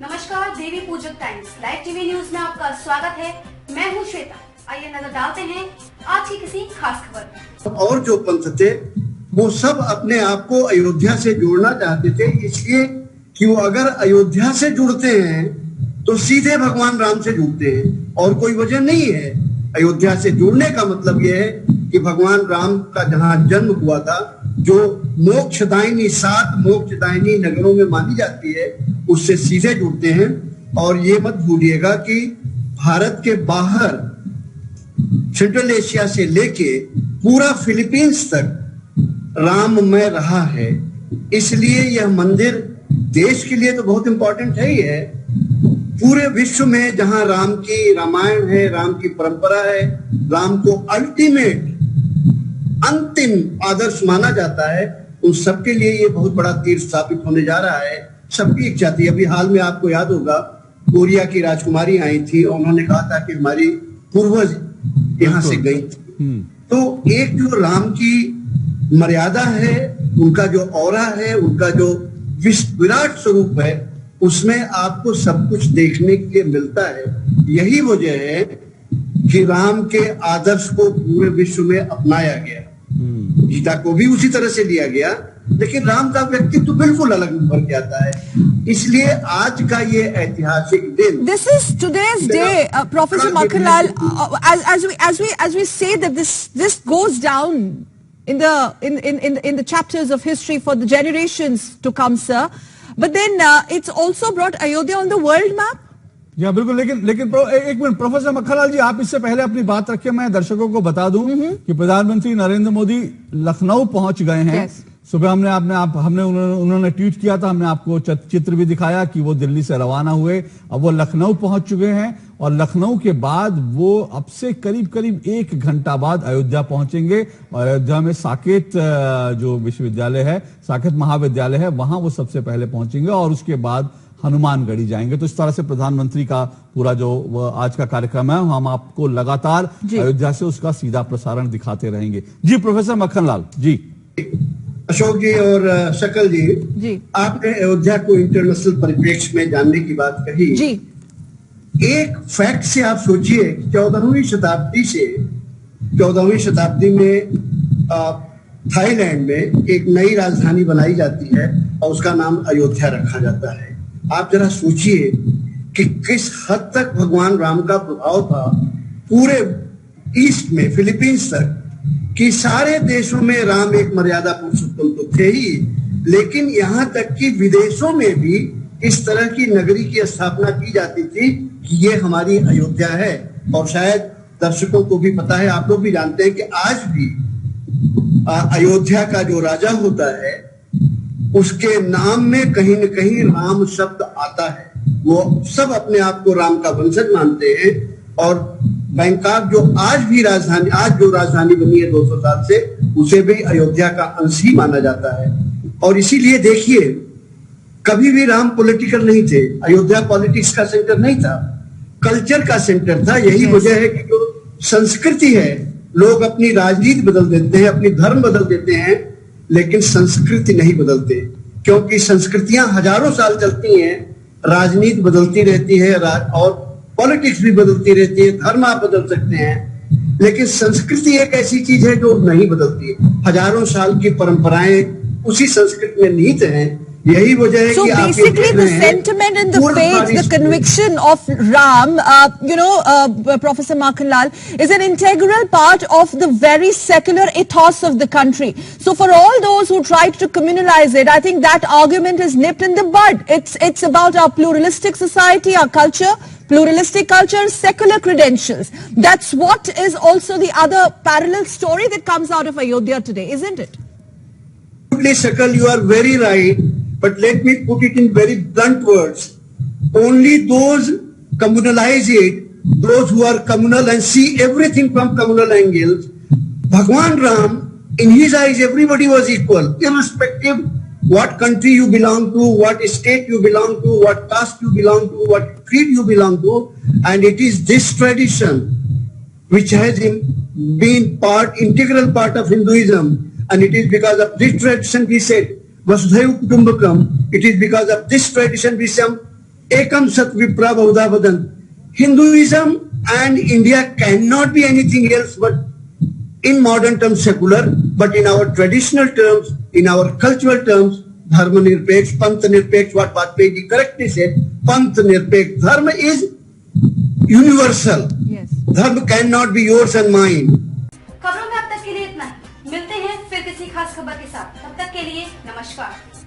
नमस्कार, देवी पूजक times live TV news में आपका स्वागत है। मैं हूं श्वेता। आइए नजर डालते हैं आज की किसी खास खबर पर। और जो पंथ थे वो सब अपने आप को अयोध्या से जोड़ना चाहते थे, इसलिए कि वो अगर अयोध्या से जुड़ते हैं तो सीधे भगवान राम से जुड़ते हैं और कोई वजह नहीं है। अयोध्या से जुड़ने का मतलब यह है कि भगवान राम का जहाँ जन्म हुआ था, जो मोक्षदायिनी 7 मोक्षदायिनी नगरों में मानी जाती है, उससे सीधे जुड़ते हैं। और ये मत भूलिएगा कि भारत के बाहर सेंट्रल एशिया से लेके पूरा फिलीपींस तक राममय रहा है, इसलिए यह मंदिर देश के लिए तो बहुत इंपॉर्टेंट है ही है। पूरे विश्व में जहां राम की रामायण है, राम की परंपरा है, राम को अल्टीमेट अंतिम आदर्श माना जाता है, उन सबके लिए ये बहुत बड़ा तीर्थ स्थापित होने जा रहा है। सबकी इच्छा थी। अभी हाल में आपको याद होगा, कोरिया की राजकुमारी आई थी और उन्होंने कहा था कि हमारी पूर्वज यहाँ से गई थी। तो एक जो राम की मर्यादा है, उनका जो ऑरा है, उनका जो विराट स्वरूप है, उसमें आपको सब कुछ देखने के लिए मिलता है। यही वजह है कि राम के आदर्श को पूरे विश्व में अपनाया गया। गीता को भी उसी तरह से लिया गया, लेकिन राम का व्यक्तित्व तो बिल्कुल अलग उभर के आता है। इसलिए आज का ये ऐतिहासिक दिन, This is today's day, Professor Makhanlal. As we say that this goes down in the chapters of history for the generations to come, sir. But then it's also brought Ayodhya on the world map. या बिल्कुल, लेकिन एक minute professor Makhanlal जी, आप इससे पहले अपनी बात रखिए। मैं दर्शकों को बता दूं कि प्रधानमंत्री नरेंद्र मोदी लखनऊ पहुंच गए हैं। सुबह उन्होंने ट्वीट किया था, हमने आपको चित्र भी दिखाया कि वो दिल्ली से रवाना हुए, अब वो लखनऊ पहुंच चुके हैं और लखनऊ के बाद वो अब से करीब 1 घंटा बाद अयोध्या पहुंचेंगे। अयोध्या में साकेत जो विश्वविद्यालय है, साकेत महाविद्यालय है, वहां वो सबसे पहले पहुंचेंगे और उसके बाद हनुमानगढ़ी जाएंगे। तो इस तरह से प्रधानमंत्री का पूरा जो आज का कार्यक्रम है, हम आपको लगातार अयोध्या से उसका सीधा प्रसारण दिखाते रहेंगे। जी प्रोफेसर मक्खनलाल जी। अशोक जी और शकल जी, आपने अयोध्या को इंटरनेशनल परिप्रेक्ष्य में जानने की बात कही जी। एक फैक्ट से आप सोचिए, 14वीं शताब्दी में थाईलैंड में एक नई राजधानी बनाई जाती है और उसका नाम अयोध्या रखा जाता है। आप जरा सोचिए कि किस हद तक भगवान राम का प्रभाव था पूरे ईस्ट में, फिलीपींस तक, कि सारे देशों में राम एक मर्यादा पुरुषोत्तम तो थे ही, लेकिन यहाँ तक कि विदेशों में भी इस तरह की नगरी की स्थापना की जाती थी कि ये हमारी अयोध्या है। और शायद दर्शकों को भी पता है, आप लोग भी जानते हैं कि आज भी अयोध्या का जो राजा होता है, उसके नाम में कहीं न कहीं राम शब्द आता है। वो सब अपने आप को राम का वंशज मानते हैं। और बैंकॉक जो आज जो राजधानी बनी है 200 साल से, उसे भी अयोध्या का अंश ही माना जाता है। और इसीलिए देखिए, कभी भी राम पॉलिटिकल नहीं थे। अयोध्या पॉलिटिक्स का सेंटर नहीं था, कल्चर का सेंटर था। यही वजह है कि जो संस्कृति है, लोग अपनी राजनीति बदल देते हैं, अपनी धर्म बदल देते हैं, लेकिन संस्कृति नहीं बदलते, क्योंकि संस्कृतियां हजारों साल चलती हैं, राजनीति बदलती रहती है और पॉलिटिक्स भी बदलती रहती है, धर्म आप बदल सकते हैं, लेकिन संस्कृति एक ऐसी चीज है जो नहीं बदलती। हजारों साल की परंपराएं उसी संस्कृति में निहित हैं। यही वजह है कि basically the sentiment and the faith, the conviction of Ram, Professor Makhanlal, is an integral part of the very secular ethos of the country. So for all those who tried to communalize it, I think that argument is nipped in the bud. It's about our pluralistic society, our culture, pluralistic culture, secular credentials. That's what is also the other parallel story that comes out of Ayodhya today, isn't it? Shakal, you are very right. But let me put it in very blunt words. Only those communalize it, those who are communal and see everything from communal angles. Bhagwan Ram, in his eyes, everybody was equal, irrespective what country you belong to, what state you belong to, what caste you belong to, what creed you belong to. And it is this tradition which has been integral part of Hinduism. And it is because of this tradition we said, Vasudhaiva Kutumbakam. It is because of this tradition ekam sat vipra बहुधा वदन्ति. Hinduism and India cannot be anything else but in modern terms secular, but in our traditional terms, in our cultural terms, dharma nirpeksh, pant nirpeksh, what Vajpayee ji correctly said, pant nirpeksh. Dharma is universal. Yes. Dharma cannot be yours and mine. खबरों में अब तक के लिए इतना ही. मिलते हैं फिर किसी खास खबर के साथ. तब तक के लिए नमस्कार.